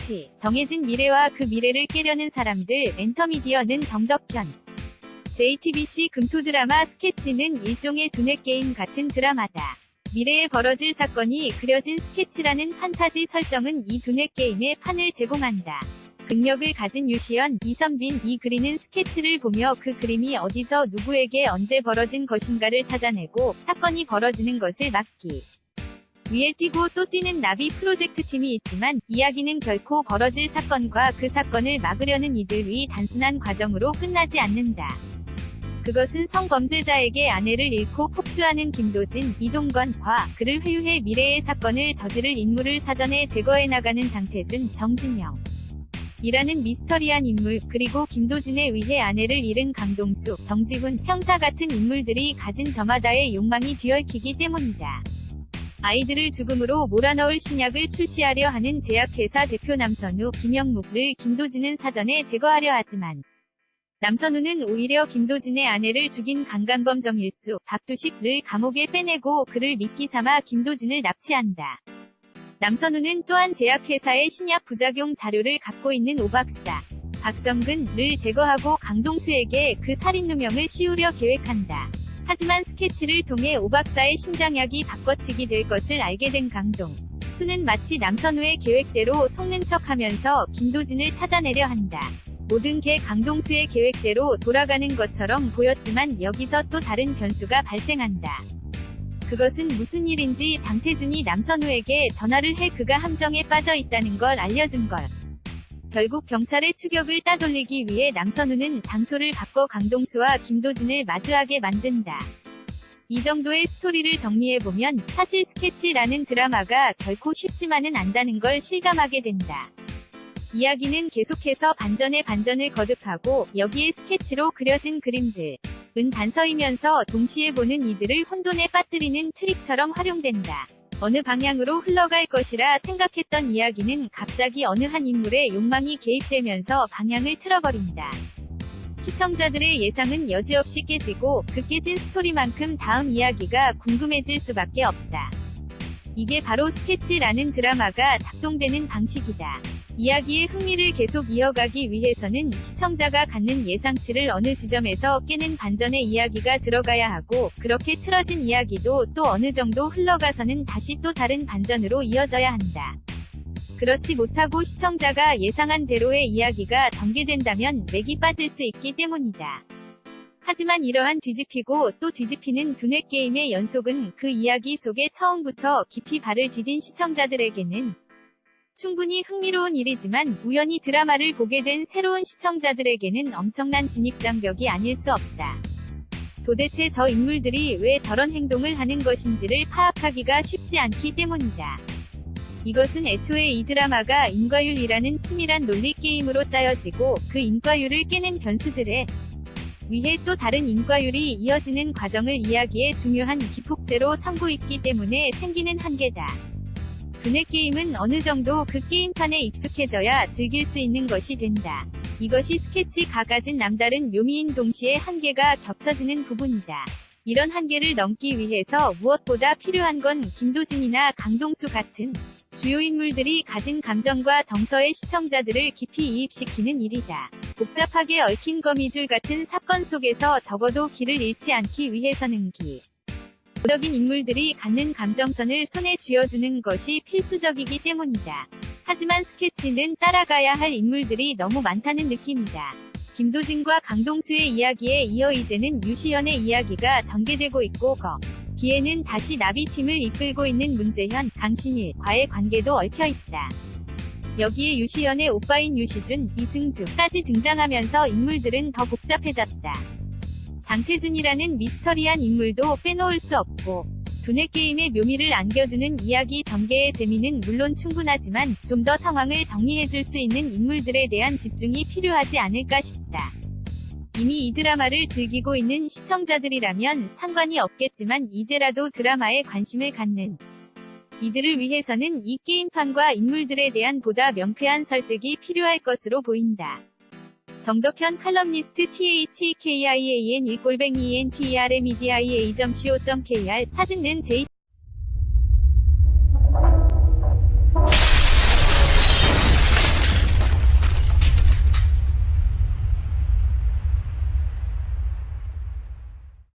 스케치, 정해진 미래와 그 미래를 깨려는 사람들. 엔터미디어는 정덕현. JTBC 금토 드라마 스케치는 일종의 두뇌 게임 같은 드라마다. 미래에 벌어질 사건이 그려진 스케치라는 판타지 설정은 이 두뇌 게임의 판을 제공한다. 능력을 가진 유시연, 이선빈이 그리는 스케치를 보며 그 그림이 어디서 누구에게 언제 벌어진 것인가를 찾아내고 사건이 벌어지는 것을 막기 위해 뛰고 또 뛰는 나비 프로젝트 팀이 있지만 이야기는 결코 벌어질 사건과 그 사건을 막으려는 이들의 단순한 과정으로 끝나지 않는다. 그것은 성범죄자에게 아내를 잃고 폭주하는 김도진, 이동건과 그를 회유해 미래의 사건을 저지를 인물을 사전에 제거해 나가는 장태준, 정진영 이라는 미스터리한 인물, 그리고 김도진에 의해 아내를 잃은 강동수, 정지훈, 형사 같은 인물들이 가진 저마다의 욕망이 뒤얽히기 때문이다. 아이들을 죽음으로 몰아넣을 신약을 출시하려 하는 제약회사 대표 남선우, 김영묵을 김도진은 사전에 제거하려 하지만 남선우는 오히려 김도진의 아내를 죽인 강간범 정일수, 박두식을 감옥에 빼내고 그를 미끼 삼아 김도진을 납치한다. 남선우는 또한 제약회사의 신약 부작용 자료를 갖고 있는 오박사, 박성근을 제거하고 강동수에게 그 살인 누명을 씌우려 계획한다. 하지만 스케치를 통해 오박사의 심장약이 바꿔치기 될 것을 알게 된 강동수는 마치 남선우의 계획대로 속는 척하면서 김도진을 찾아내려 한다. 모든 게 강동수의 계획대로 돌아가는 것처럼 보였지만 여기서 또 다른 변수가 발생한다. 그것은 무슨 일인지 장태준이 남선우에게 전화를 해 그가 함정에 빠져 있다는 걸 알려준 걸. 결국 경찰의 추격을 따돌리기 위해 남선우는 장소를 바꿔 강동수와 김도진을 마주하게 만든다. 이 정도의 스토리를 정리해보면 사실 스케치라는 드라마가 결코 쉽지만은 않다는 걸 실감하게 된다. 이야기는 계속해서 반전에 반전을 거듭하고 여기에 스케치로 그려진 그림들은 단서이면서 동시에 보는 이들을 혼돈에 빠뜨리는 트릭처럼 활용된다. 어느 방향으로 흘러갈 것이라 생각했던 이야기는 갑자기 어느 한 인물의 욕망이 개입되면서 방향을 틀어버린다. 시청자들의 예상은 여지없이 깨지고 그 깨진 스토리만큼 다음 이야기가 궁금해질 수밖에 없다. 이게 바로 스케치라는 드라마가 작동되는 방식이다. 이야기의 흥미를 계속 이어가기 위해서는 시청자가 갖는 예상치를 어느 지점에서 깨는 반전의 이야기가 들어가야 하고 그렇게 틀어진 이야기도 또 어느 정도 흘러가서는 다시 또 다른 반전으로 이어져야 한다. 그렇지 못하고 시청자가 예상한 대로의 이야기가 전개된다면 맥이 빠질 수 있기 때문이다. 하지만 이러한 뒤집히고 또 뒤집히는 두뇌 게임의 연속은 그 이야기 속에 처음부터 깊이 발을 디딘 시청자들에게는 충분히 흥미로운 일이지만 우연히 드라마를 보게 된 새로운 시청자들에게는 엄청난 진입장벽이 아닐 수 없다. 도대체 저 인물들이 왜 저런 행동을 하는 것인지를 파악하기가 쉽지 않기 때문이다. 이것은 애초에 이 드라마가 인과율이라는 치밀한 논리 게임으로 짜여지고 그 인과율을 깨는 변수들에 위해 또 다른 인과율이 이어지는 과정을 이야기의 중요한 기폭제로 삼고 있기 때문에 생기는 한계다. 두뇌 게임은 어느 정도 그 게임판에 익숙해져야 즐길 수 있는 것이 된다. 이것이 스케치가 가진 남다른 묘미인 동시에 한계가 겹쳐지는 부분이다. 이런 한계를 넘기 위해서 무엇보다 필요한 건 김도진이나 강동수 같은 주요 인물들이 가진 감정과 정서의 시청자들을 깊이 이입시키는 일이다. 복잡하게 얽힌 거미줄 같은 사건 속에서 적어도 길을 잃지 않기 위해서는 도덕인 인물들이 갖는 감정선을 손에 쥐어주는 것이 필수적이기 때문이다. 하지만 스케치는 따라가야 할 인물들이 너무 많다는 느낌이다. 김도진과 강동수의 이야기에 이어 이제는 유시연의 이야기가 전개되고 있고 거기에는 다시 나비팀을 이끌고 있는 문재현, 강신일과의 관계도 얽혀있다. 여기에 유시연의 오빠인 유시준, 이승주까지 등장하면서 인물들은 더 복잡해졌다. 장태준이라는 미스터리한 인물도 빼놓을 수 없고 두뇌 게임의 묘미를 안겨주는 이야기 전개의 재미는 물론 충분하지만 좀 더 상황을 정리해줄 수 있는 인물들에 대한 집중이 필요하지 않을까 싶다. 이미 이 드라마를 즐기고 있는 시청자들이라면 상관이 없겠지만 이제라도 드라마에 관심을 갖는 이들을 위해서는 이 게임판과 인물들에 대한 보다 명쾌한 설득이 필요할 것으로 보인다. 정덕현 칼럼니스트 THEKIAN 1@entermedia.co.kr 사진은